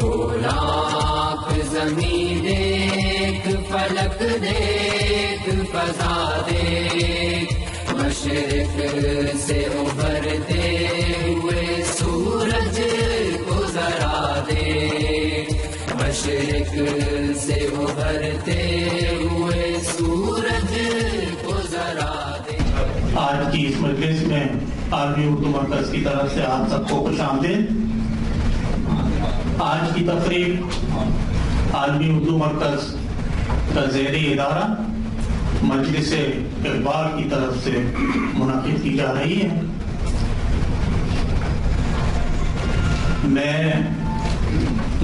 لاکھ زمین دیکھ، فلک دیکھ، فضا دیکھ، مشرق سے ابھرتے ہوئے سورج کو ذرا دیکھ، مشرق سے ابھرتے ہوئے سورج کو ذرا دیکھ۔ آج کی اس مجلس میں عالمی اردو مرکز کی طرف سے آپ سب کو خوش آمدید۔ آج کی تقریب عالمی اردو مرکز کا زیری ادارہ مجلس اقبال کی طرف سے منعقد کی جا رہی ہے۔ میں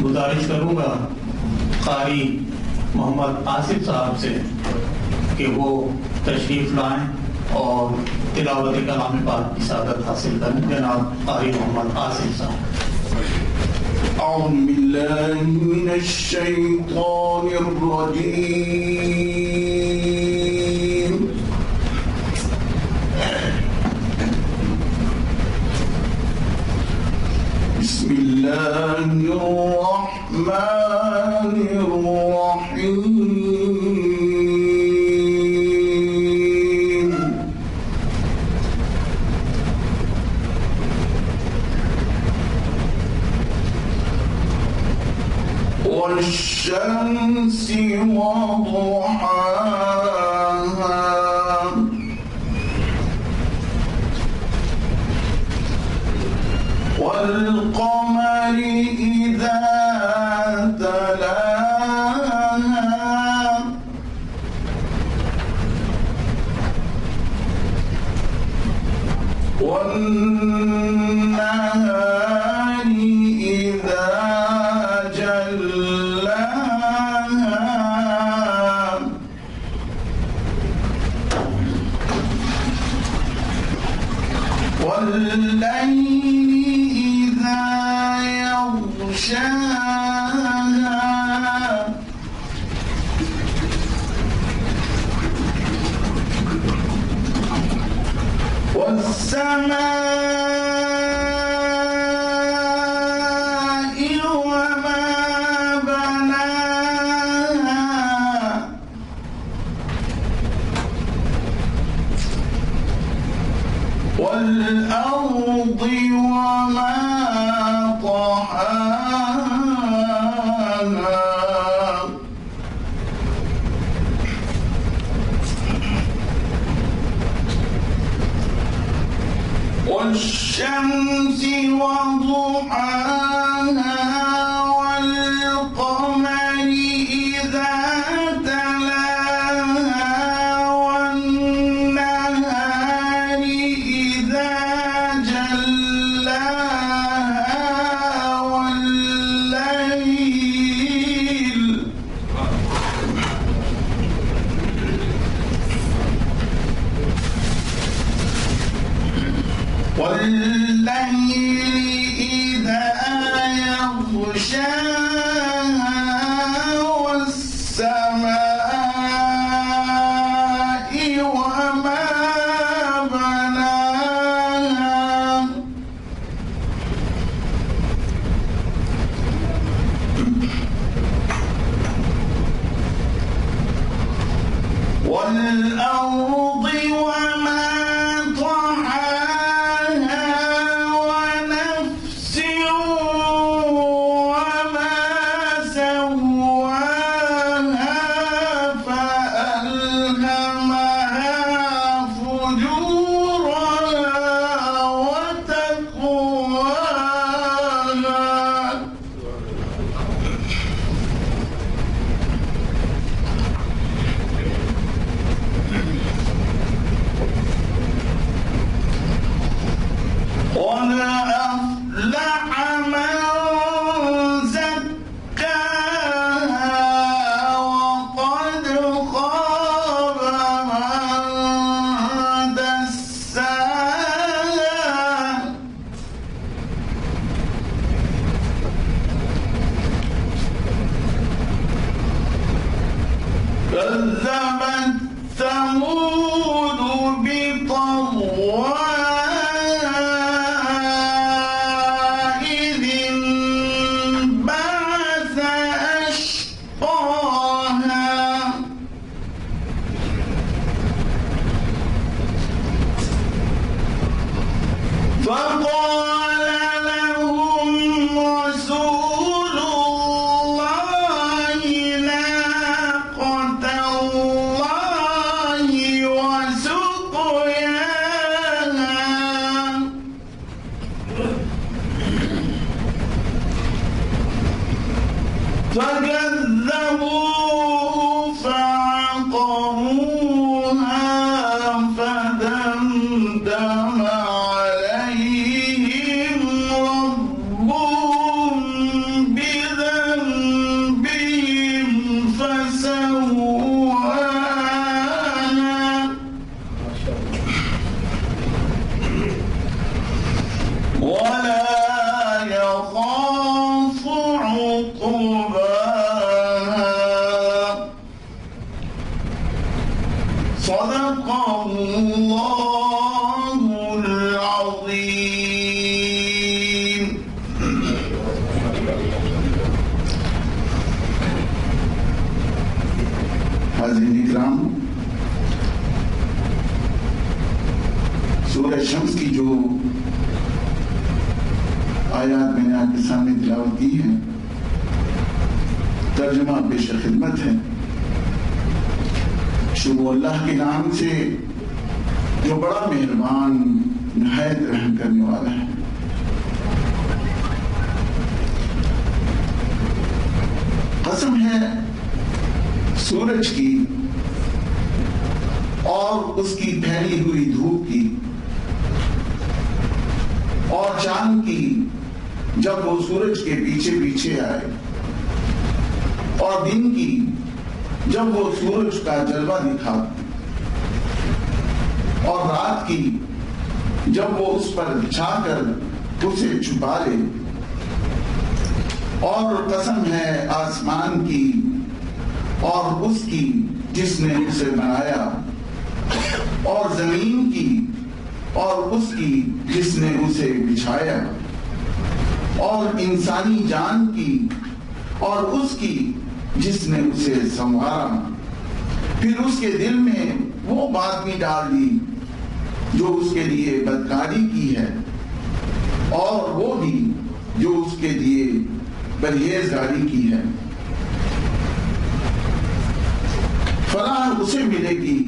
گزارش کروں گا قاری محمد آصف صاحب سے کہ وہ تشریف لائیں اور تلاوت کلام پاک کی سعادت حاصل کریں۔ جناب قاری محمد آصف صاحب۔ أعوذ بالله من الشيطان الرجيم بسم الله الرحمن الرحيم والشمس وضحاها والقمر إذا تلاها والنهار إذا والليل إذا يغشاها والسماء وما بناها والأرض وما طحاها والشمس وضحاها والقمر إذا تلاها والنهار إذا جلاها والليل إذا يغشاها والسماء وما بناها والأرض وما كذبت ثمود بطغواها إذ انبعث فكذبوه فعقروها فدمدم عليهم ربهم بذنبهم فسواها ولا يخاف عقباها. صدق الله العظيم. حاضرین اکرام، سورہ شمس کی جو آیات میں نے آپ کے سامنے تلاوت کی ہے، ترجمہ پیش خدمت ہے۔ شروع اللہ کے نام سے جو بڑا مہربان نہایت رحم کرنے والا ہے۔ قسم ہے سورج کی اور اس کی پھیلی ہوئی دھوپ کی اور چاند کی، جب وہ سورج کے پیچھے پیچھے آئے، اور دن کی جب وہ سورج کا جلوہ دکھا، اور رات کی جب وہ اس پر چھا کر اسے چھپا لے، اور قسم ہے آسمان کی اور اس کی جس نے اسے بنایا، اور زمین کی اور اس کی جس نے اسے بچھایا، اور انسانی جان کی اور اس کی جس نے اسے سنوارا، پھر اس کے دل میں وہ بات بھی ڈال دی جو اس کے لیے بدکاری کی ہے، اور وہ بھی جو اس کے لیے پرہیزگاری کی ہے۔ فلاح اسے ملے گی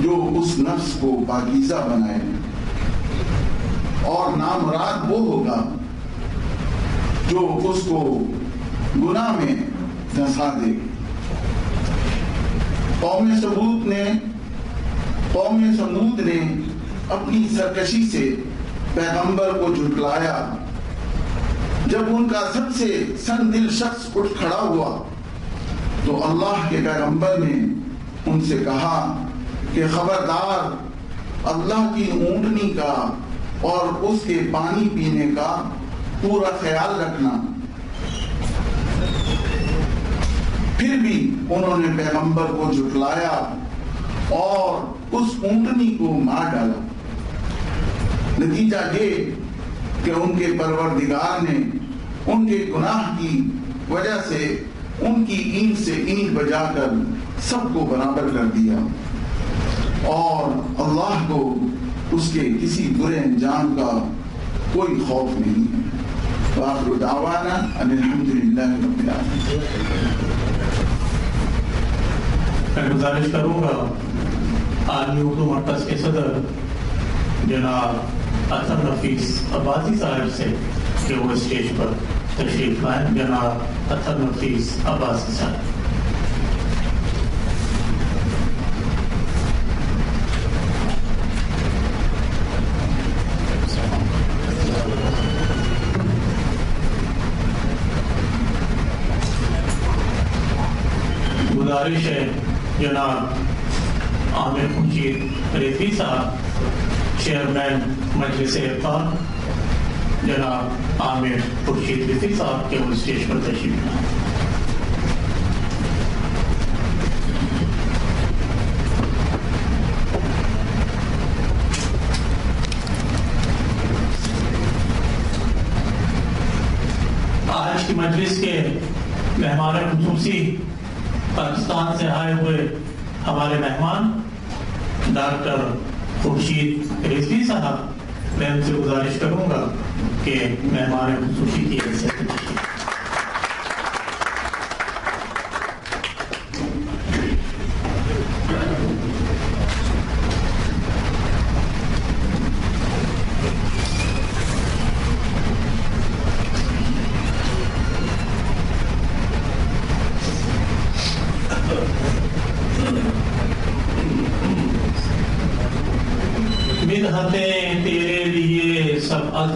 جو اس نفس کو پاکیزہ بنائے، اور نامراد وہ ہوگا جو اس کو گناہ میں دھنسا دے۔ قوم سمود نے اپنی سرکشی سے پیغمبر کو جھٹلایا۔ جب ان کا سب سے سن دل شخص اٹھ کھڑا ہوا تو اللہ کے پیغمبر نے ان سے کہا کہ خبردار، اللہ کی اونٹنی کا اور اس کے پانی پینے کا پورا خیال رکھنا۔ پھر بھی انہوں نے پیغمبر کو جھٹلایا اور اس اونٹنی کو مار ڈالا۔ نتیجہ یہ کہ ان کے پروردگار نے ان کے گناہ کی وجہ سے ان کی اینٹ سے اینٹ بجا کر سب کو برابر کر دیا، اور اللہ کو اس کے کسی برے انجام کا کوئی خوف نہیں ہے۔ وآخر دعوانا ان الحمدللہ رب العالمین۔ میں گزارش کروں گا عالمی اردو مرکز کے صدر جناب اطہر نفیس عباسی صاحب سے کہ وہ اسٹیج پر تشریف لائیں۔ جناب اطہر نفیس عباسی صاحب۔ گزارش ہے جناب عامر خورشید رضوی صاحب، چیئرمین مجلس افطار، جناب عامر خورشید رضوی صاحب کے وہ اسٹیج پر تشریف لائیں۔ آج کی مجلس کے مہمان خصوصی پاکستان سے آئے ہوئے ہمارے مہمان ڈاکٹر خورشید رضوی صاحب، میں ان سے گزارش کروں گا کہ مہمان خصوصی کی حیثیت سے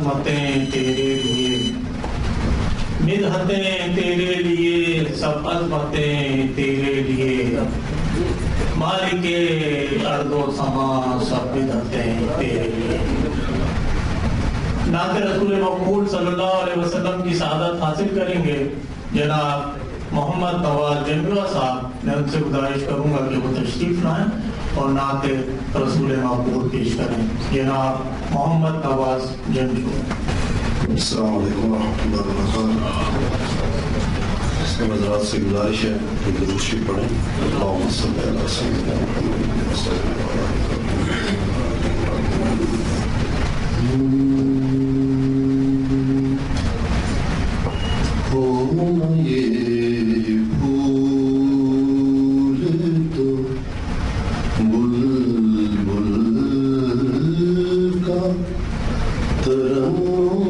عظمتیں تیرے لیے، مدحتیں تیرے لیے، سب عظمتیں تیرے لیے، مالک ارض و سما سب بدعتیں تیرے لیے۔ نعت رسول مقبول صلی اللہ علیہ وسلم کی سعادت حاصل کریں گے جناب محمد نواز جنگلہ صاحب، میں ان سے گزارش کروں گا کہ وہ تشریف لائیں اور نعت رسول مقبول پیش کریں۔ جناب محمد نواز جنگلہ۔ السلام علیکم ورحمۃ اللہ وبرکاتہ۔ اس کے حضرات سے گزارش ہے کہ درود شریف پڑھیں۔ اللہم صلی علی سیدنا محمد صلی اللہ علیہ وسلم۔ یہ پھول تو بلبل کا ترنم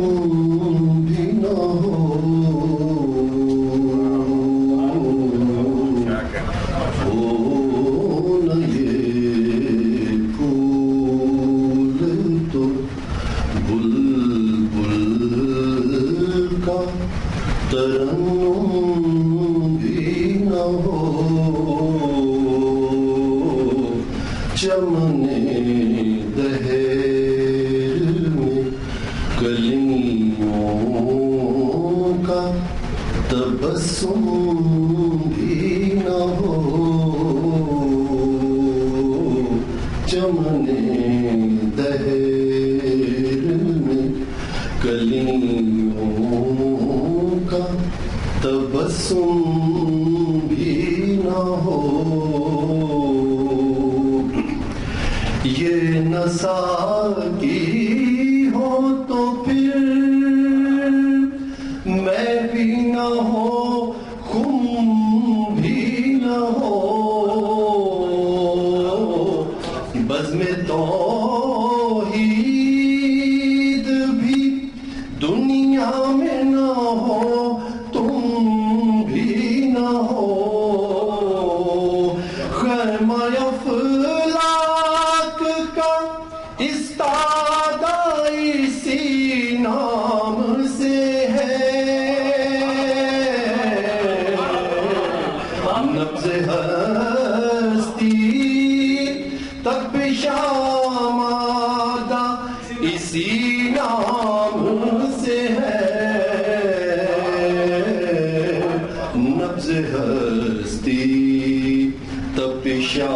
بھی نہ ہو نہ یہ پھول تو بلبل کا ترنم بھی نہ ہو، چمن دہر میں کلیوں کا تبسم بھی نہ ہو، چمن دہر میں کلیوں کا تبسم بھی نہ ہو، یہ نساکی ہو تو پھر میں بھی نہ ہو، خم بھی نہ ہو، بزم توحید بھی دنیا میں نہ ہو، تم بھی نہ ہو، خیمہ افلاک کا استادہ اسی نام سے ہے، نبض ہستی تک پیشامادہ اسی نام سے ہے، نبض ہستی تب پیشامادہ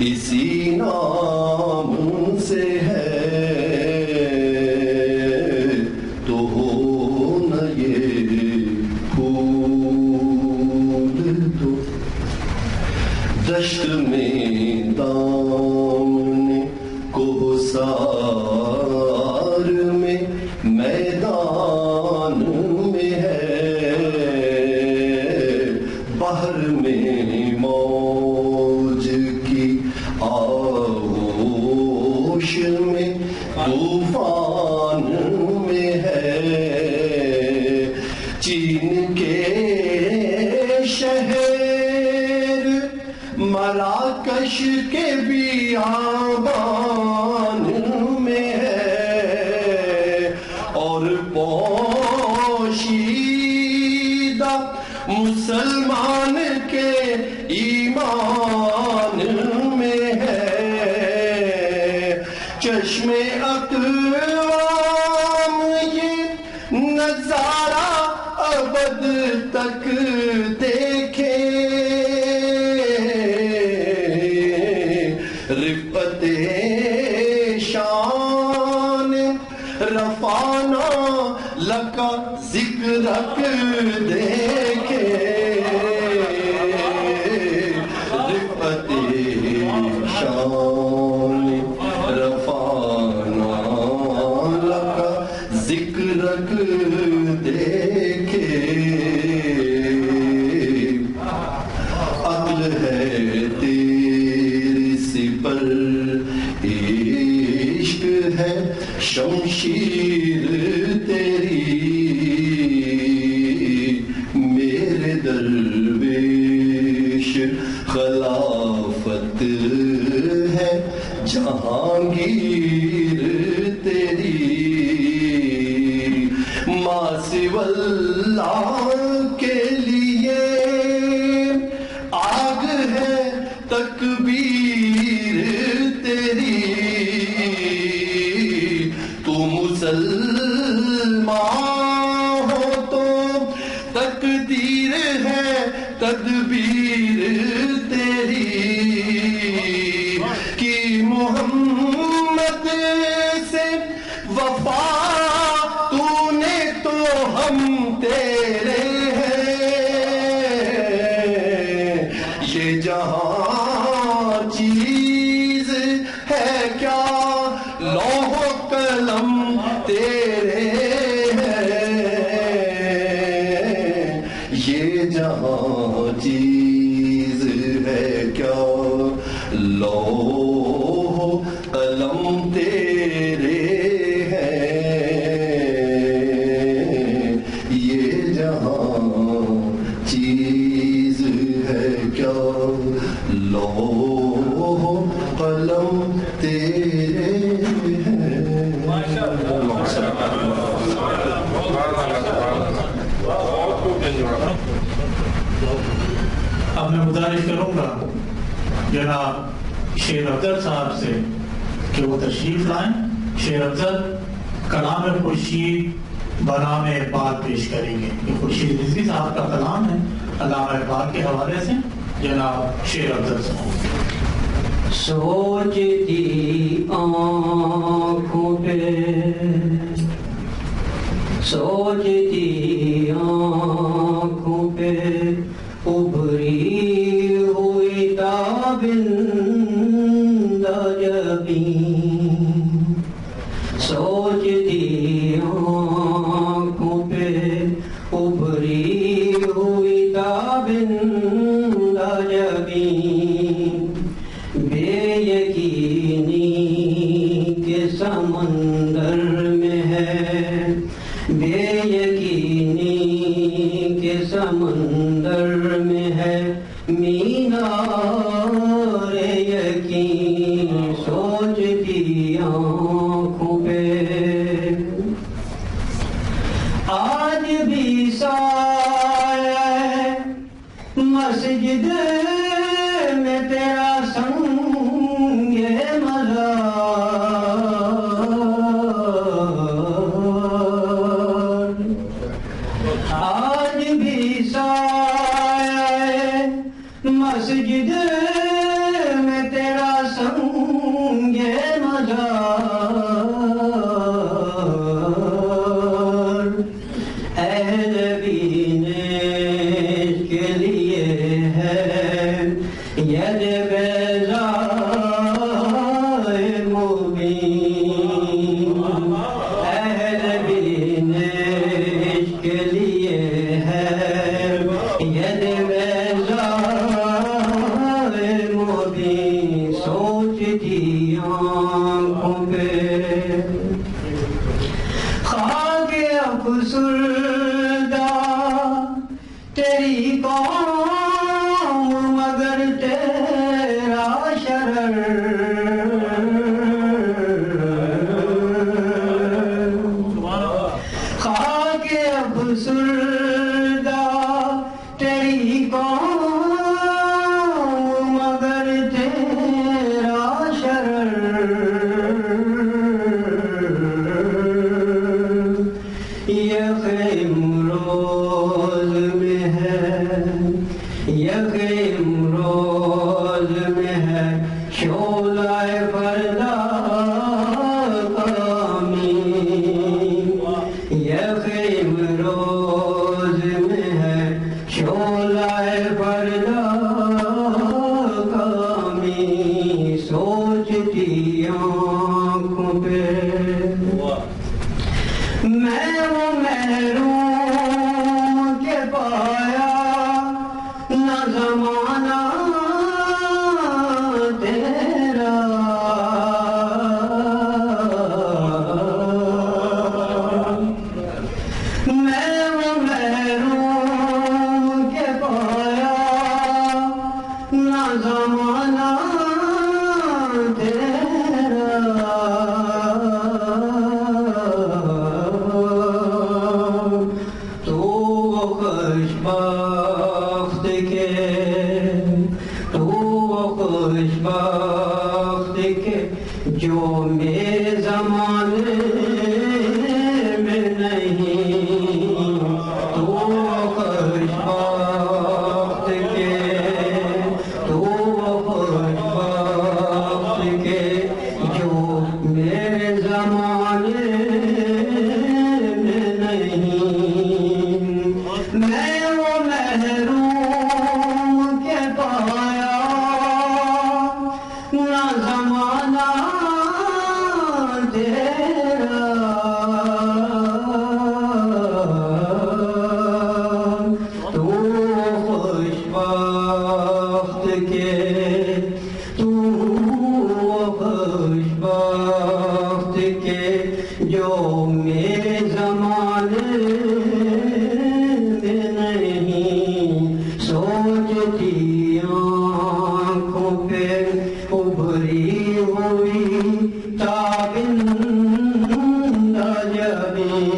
اسی نام سے ہے، تو ہو نہ یہ پھول تو دشت میں دامن کوثر میں میدان میں ہے، بحر میں موج کی آغوش میں طوفان میں ہے، چین کے شہر مراکش کے بیابان میں ہے، اور پوشیدہ مسلمان کے ایمان میں ہے، چشم اقوام یہ نظارہ ابد تک دیکھے، رفعت شان رفعنا لکا ذکرک دیکھے، رفعت شان رفعنا لکا ذکرک دیکھے، عقل ہے تیری سپر عشق ہے شمشیر تیری، میرے درویش خلافت ہے جہانگیر سوى اللہ کے لیے آگ ہے تکبیر تیری. تو مسلمان ہو تو تقدیر ہے تدبیر تیری. کی محمد سے وفا تو نے تو ہم تیرے ہیں. یہ جہاں چیز ہے کیا لوح و قلم تیرے ہیں. یہ جہاں چیز ہے کیا لوح و قلم تیرے ہیں. یہ جہاں چیز ہے کیا لوح و قلم تیرے ہیں. اب میں گزارش کروں گا جناب شیر افضل صاحب سے کہ وہ تشریف لائیں. شیر افضل کلام خورشید برام اقبال پیش کریں گے. یہ خورشید رضوی صاحب کا کلام ہے علامہ اقبال کے حوالے سے. جناب شیر افضل صاحب. سوچتی آنکھوں پہ سوچتی آنکھوں پہ ابھری ہوئی تابندہ جبیں. سوچتی آنکھوں پہ ابھری ہوئی تابندہ جبیں. بے یقینی کے سمندر میں ہے بے یقینی کے سمندر میں ہے مینار یقین. سوچتی آنکھوں پہ آج بھی سایہ ہے مسجد میں تیرا سنگ مزار. آج بھی سایہ ہے مسجد میں تیرا سنگ مزار. اہل بینش کے لیے ہے ید بیضائے مبین. اہل بینش کے لیے ہے ید بیضائے مبین. سوچتی آنکھوں پہ خاک افسردہ تیری قوم مگر تیرا شرر. خاک افسردہ تیری قوم مگر تیرا شرر. یخیم روز میں ہے یخیم روز میں ہے شعلہ فردا کامی. یخیم روز میں ہے شعلہ فردا کامی. سوچتی آنکھوں پہ میں وہ محروم کے پایا نہ زمانہ تیرا. میں وہ محروم کے پایا نہ زمانہ تیرا. زمانے میں نہیں سوچتی آنکھوں پہ ابھری ہوئی تابندہ جبیں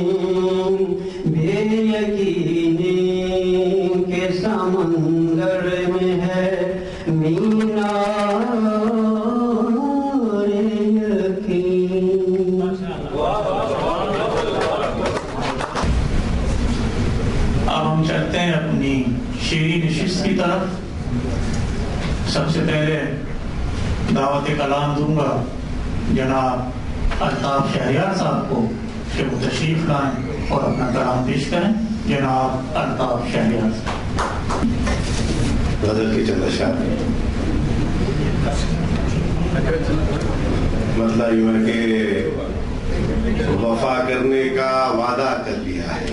بے یقینی کے سمندر میں ہے مینار یقین. اب ہم چلتے ہیں اپنی شعری نشست کی طرف. سب سے پہلے دعوت کلام دوں گا جناب الطاف شہریار صاحب کو کہ وہ تشریف لائیں اور اپنا کلام پیش کریں. جناب الطاف شہریار صاحب. غزل کی چند اشعار. مطلب یوں ہے کہ وفا کرنے کا وعدہ کر لیا ہے.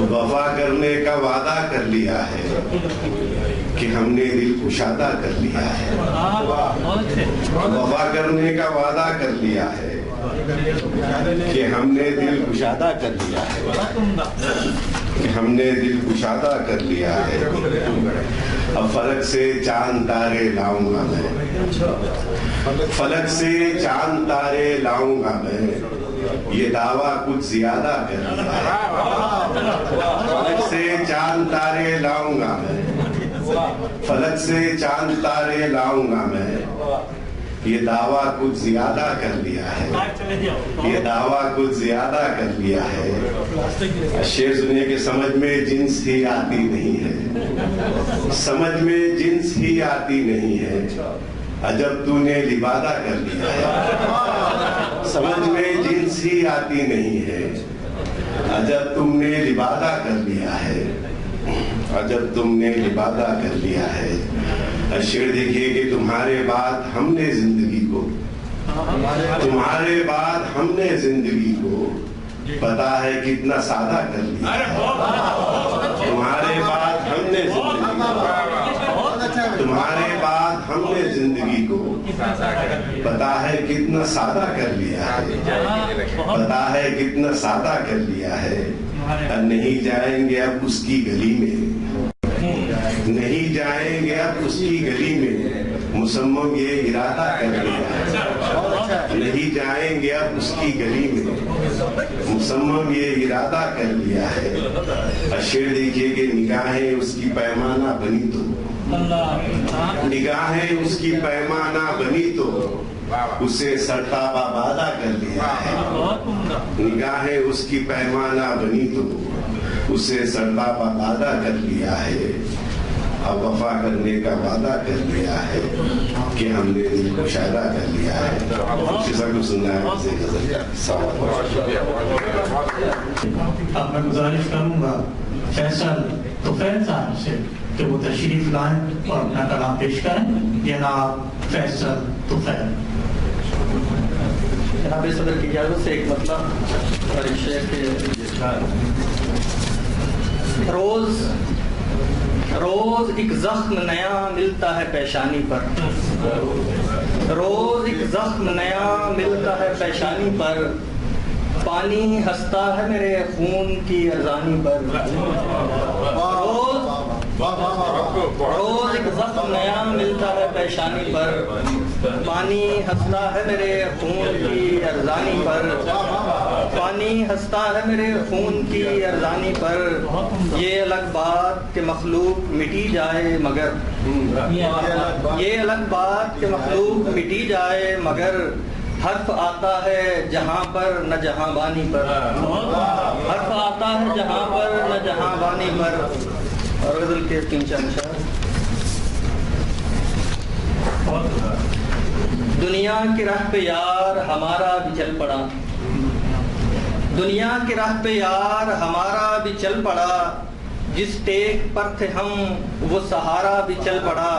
وفا کرنے کا وعدہ کر لیا ہے کہ ہم نے دل کشادہ کر لیا ہے. وفا کرنے کا وعدہ کر لیا ہے کہ ہم نے دل کشادہ کر لیا ہے. کہ ہم نے دل کشادہ کر لیا ہے. اب فلک سے چاند تارے لاؤں گا میں. فلک سے چاند تارے لاؤں گا میں. یہ دعویٰ کچھ زیادہ کر لیا ہے. فلک سے چاند تارے لاؤں گا میں. فلک سے چاند تارے لاؤں گا میں. یہ دعویٰ کچھ زیادہ کر لیا ہے. یہ دعویٰ کچھ زیادہ کر لیا ہے. شعر سنیے کہ سمجھ میں جنس ہی آتی نہیں ہے. سمجھ میں جنس ہی آتی نہیں ہے. عجب تو نے لبادہ کر لیا ہے. سمجھ میں جنس ہی آتی نہیں ہے. عجب تم نے لبادہ کر لیا ہے. عجب تم نے لبادہ کر لیا ہے. شعر دیکھیے کہ تمہارے بعد ہم نے زندگی کو. تمہارے بعد ہم نے زندگی کو پتا ہے کتنا سادہ کر لیا ہے. تمہارے بعد ہم نے زندگی کو. تمہارے بعد ہم نے زندگی کو پتا ہے کتنا سادہ کر لیا ہے. پتا ہے کتنا سادہ کر لیا ہے. نہیں جائیں گے اب اس کی گلی میں. نہیں جائیں گے اب اس کی گلی میں. مصمم یہ ارادہ کر لیا ہے. نہیں جائیں گے اب اس کی گلی میں. مصمم یہ ارادہ کر لیا ہے. شعر دیکھیے کہ نگاہیں اس کی پیمانہ بنی تو. نگاہیں اس کی پیمانہ بنی تو اسے سرتابہ وعدہ کر لیا ہے. نگاہیں اس کی پیمانہ بنی تو اسے سرتابہ وعدہ کر لیا ہے. اب وفا کرنے کا وعدہ کر لیا ہے کہ ہم نے دل کو شادہ کر لیا ہے. کو سننا ہے. اب میں گزارش کروں گا فیصل طفیل صاحب سے کہ وہ تشریف لائیں اور اپنا کلام پیش کریں. جناب فیصل طفیل. جناب صدر کی اجازت سے ایک مطلب اور ایک شعر کے. روز ایک زخم نیا ملتا ہے پیشانی پر. روز ایک زخم نیا ملتا ہے پیشانی پر. پانی ہنستا ہے میرے خون کی ارزانی پر. روز ایک زخم نیا ملتا ہے پیشانی پر. پانی ہنستا ہے میرے خون کی ارزانی پر. پانی ہنستا ہے میرے خون کی ارزانی پر. یہ الگ بات کہ مخلوق مٹی جائے مگر. یہ الگ بات کہ مخلوق مٹی جائے مگر. حرف آتا ہے جہاں پر نہ جہاں بانی پر. حرف آتا ہے جہاں پر نہ جہاں بانی پر. اور غزل کے 3-4 اشعار. دنیا کی راہ پہ یار ہمارا بھی چل پڑا. دنیا کی راہ پہ یار ہمارا بھی چل پڑا. جس ٹیک پر تھے ہم وہ سہارا بھی چل پڑا.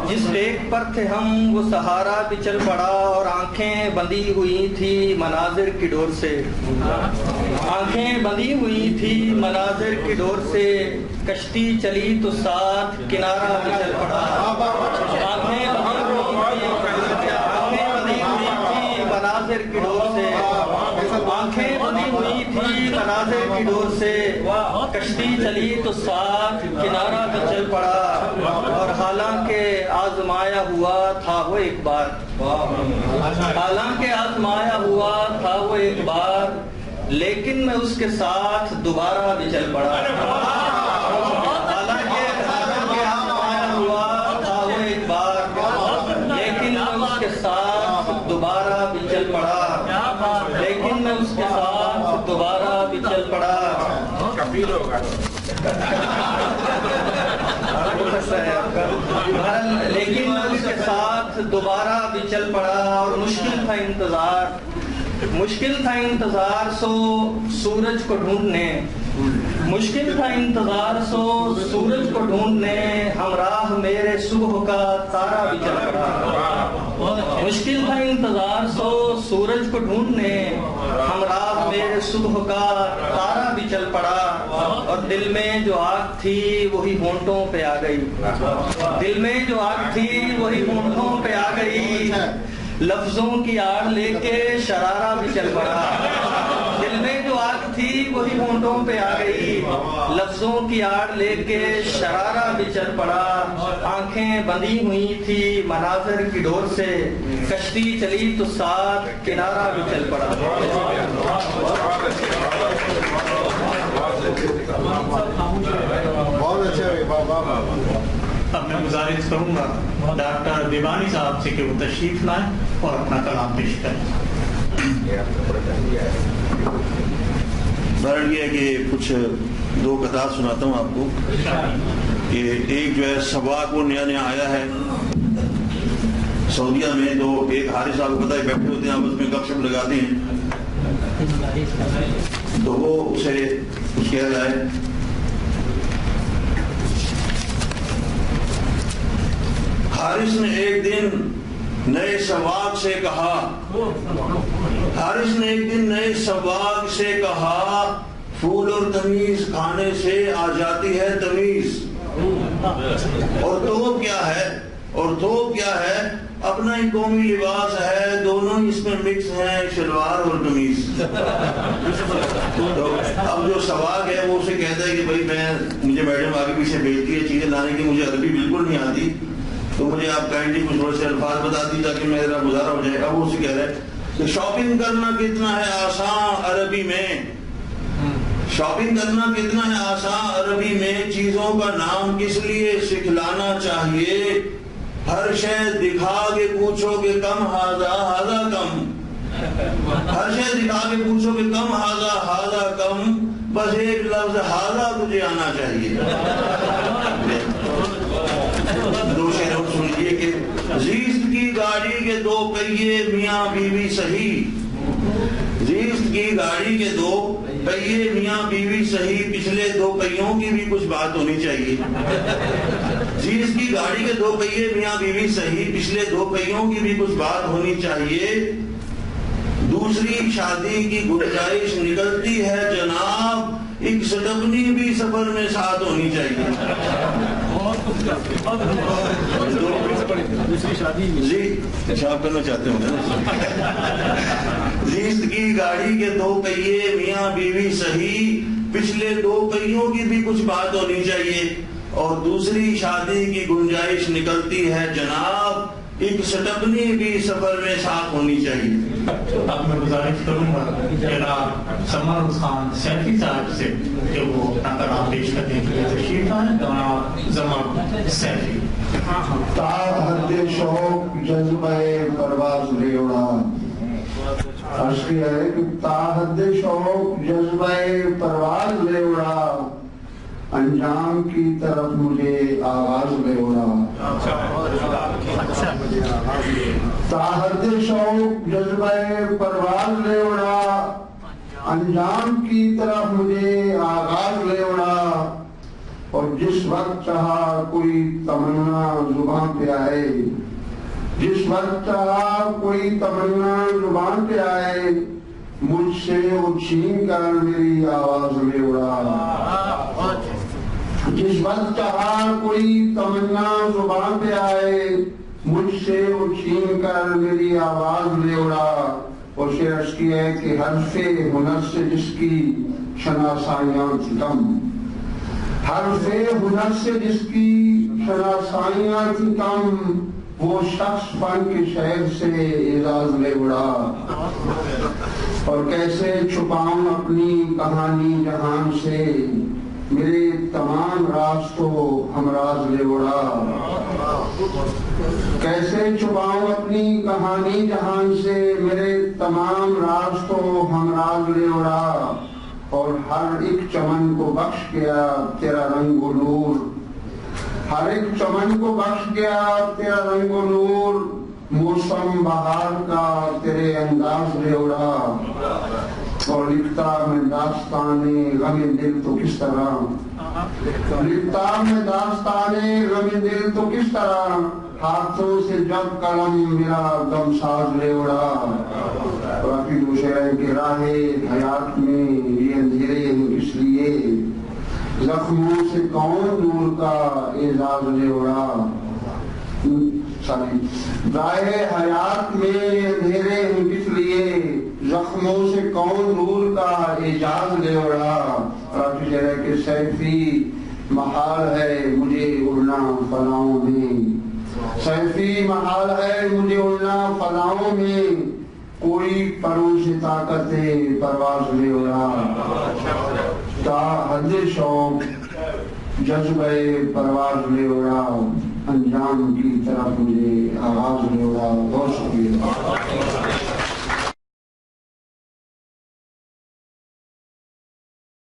جس ٹیک پر تھے ہم وہ سہارا بھی چل پڑا. اور آنکھیں بندھی ہوئی تھی مناظر کی ڈور سے. آنکھیں بندھی ہوئی تھی مناظر کی ڈور سے. کشتی چلی تو ساتھ کنارہ بھی چل پڑا. آنکھیں بندھی ہوئی تھی مناظر کی ڈور سے. آنکھیں بندی ہوئی تھی مناظر کی ڈور سے، کشتی چلی تو ساتھ کنارہ بھی چل پڑا، اور حالانکہ آزمایا ہوا تھا وہ ایک بار، حالانکہ آزمایا ہوا تھا وہ ایک بار، لیکن میں اس کے ساتھ دوبارہ بھی چل پڑا۔ حالانکہ آزمایا ہوا تھا وہ ایک بار، لیکن میں اس کے ساتھ دوبارہ بھی چل پڑا، لیکن میں اس کے ساتھ دوبارہ بھی چل پڑا۔ لیکن میں اس کے ساتھ دوبارہ بھی چل پڑا، اور مشکل تھا انتظار، مشکل تھا انتظار سو سورج کو ڈھونڈنے، مشکل تھا انتظار سو سورج کو ڈھونڈنے، ہمراہ میرے صبح کا تارا بھی چل پڑا، مشکل تھا انتظار سو سورج کو ڈھونڈنے، ہمراہ میرے صبح کا تارا بھی چل پڑا، اور دل میں جو آگ تھی وہی ہونٹوں پہ آ گئی، دل میں جو آگ تھی وہی ہونٹوں پہ آ گئی، لفظوں کی آڑ لے کے شرارہ بھی چل پڑا، دل میں جو آگ تھی وہی ہونٹوں پہ آ گئی، لفظوں کی آڑ لے کے شرارہ بھی چل پڑا، آنکھیں بندی ہوئی تھی مناظر کی ڈور سے، کشتی چلی تو ساتھ کنارہ بھی چل پڑا۔ بہت اچھا۔ اب میں گزارش کروں گا ڈاکٹر دیوانی صاحب سے کہ وہ تشریف لائیں اور اپنا کلام پیش کریں۔ بہرحال یہ ہے کہ کچھ دو قطعات سناتا ہوں آپ کو کہ ایک جو ہے سباق وہ نیا نیا آیا ہے سعودیہ میں، تو ایک حارث صاحب کو پتہ ہے بیٹھے ہوتے ہیں آپس میں گپ شپ لگاتے ہیں، تو وہ اسے کچھ کہہ رہا ہے۔ حارث نے ایک دن نئے سواق سے کہا، حارث نے ایک دن نئے سواق سے کہا، پھول اور تمیز کھانے سے آ جاتی ہے تمیز، اور توب کیا ہے، اور توب کیا ہے، اپنا ہی قومی لباس ہے، دونوں اس میں مکس ہیں، شلوار اور قمیض۔ تو اب جو سواق ہے وہ اسے کہتا ہے کہ بھائی مجھے میڈم آگے پیچھے بھیجتی ہے چیزیں لانے کی، مجھے عربی بالکل نہیں آتی، تو مجھے آپ کائنڈلی کچھ تھوڑے سے الفاظ بتا دی تاکہ میرا گزارا ہو جائے۔ اب وہ اسے کہہ رہا ہے کہ شاپنگ کرنا کتنا ہے آسان عربی میں، شاپنگ کرنا کتنا ہے آسان عربی میں، چیزوں کا نام کس لیے سکھلانا چاہیے، ہر شے دکھا کے پوچھو کہ کم ہاذا ہاذا کم، ہر شے دکھا کے پوچھو کہ کم ہاذا ہاذا کم، بس ایک لفظ ہاذا تجھے آنا چاہیے۔ دو شعر اور سن لیجیے کہ زیست کی گاڑی کے دو پہیے میاں بیوی صحیح، زیست کی گاڑی کے دو پہیے میاں بیوی صحیح، پچھلے دو پہیوں کی بھی کچھ بات ہونی چاہیے، زیست کی گاڑی کے دو پہیے میاں بیوی صحیح، پچھلے دو پہیوں کی بھی کچھ بات ہونی چاہیے، دوسری شادی کی گنجائش نکلتی ہے جناب، ایک سٹپنی بھی سفر میں ساتھ ہونی چاہیے۔ جی پیشاب کرنا چاہتے ہوں زیست کی گاڑی کے دو پہیے میاں بیوی صحیح، پچھلے دو پہیوں کی بھی کچھ بات ہونی چاہیے، اور دوسری شادی کی گنجائش نکلتی ہے جناب، ایک سٹپنی بھی سفر میں ساتھ ہونی چاہیے۔ اب میں گزارش کروں گا جناب سمر خان سیفی صاحب سے کہ وہ اپنا کلام پیش کرنے کے لیے تشریف لائیں۔ جناب سمر سیفی۔ تا حد شوق جذبہ پرواز لے اڑا، عرض کیا ہے کہ تا حد شوق جذبہ پرواز لے اڑا، انجام کی طرف مجھے آواز لے اڑا، تا حد شوق جذبہ پرواز لے اڑا، انجام کی طرف مجھے آغاز لے اڑا، اور جس وقت چاہا کوئی تمنا زبان پہ آئے، جس وقت چاہا کوئی تمنا زبان پہ آئے، مجھ سے وہ چھین کر میری آواز لے اڑا، جس وقت چاہا کوئی تمنا زبان پہ آئے، مجھ سے وہ چھین کر میری آواز لے اڑا، اسے عرض کیا ہے کہ حرف ہنر سے جس کی شناسائیاں تھی کم، حرف ہنر سے جس کی شناسائیاں تھی کم، وہ شخص فن کے شہر سے اعزاز لے اڑا، اور کیسے چھپاؤں اپنی کہانی جہان سے، میرے تمام راز تو ہمراز لے اڑا، کیسے چھپاؤں اپنی کہانی جہان سے، میرے تمام راز تو ہمراز لے اڑا، اور ہر ایک چمن کو بخش گیا تیرا رنگ و نور، ہر ایک چمن کو بخش گیا تیرا رنگ و نور، موسم بہار کا تیرے انداز لے اڑا، اور لکھتا میں داستان غم دل تو کس طرح، لکھتا میں داستان غم دل تو کس طرح، ہاتھوں سے جب قلم میرا غم ساز لے اڑا، باقی دوسرے ہے کہ راہ حیات میں یہ اندھیرے کس لیے، زخموں سے کون نور کا اعزاز لے اڑا، راہ حیات میں اندھیرے کس لیے، زخموں سے کون نور کا اعجاز لے اڑا، باقی ہے کہ سیفی محال ہے مجھے اڑنا فضاؤں میں، سیفی محال ہے مجھے اڑنا فضاؤں میں، کوئی پروں سے طاقت پرواز لے اڑا، تا حد شوق جذبہ پرواز لے اڑا، انجام کی طرف مجھے آغاز لے اڑا۔ بہت شکریہ۔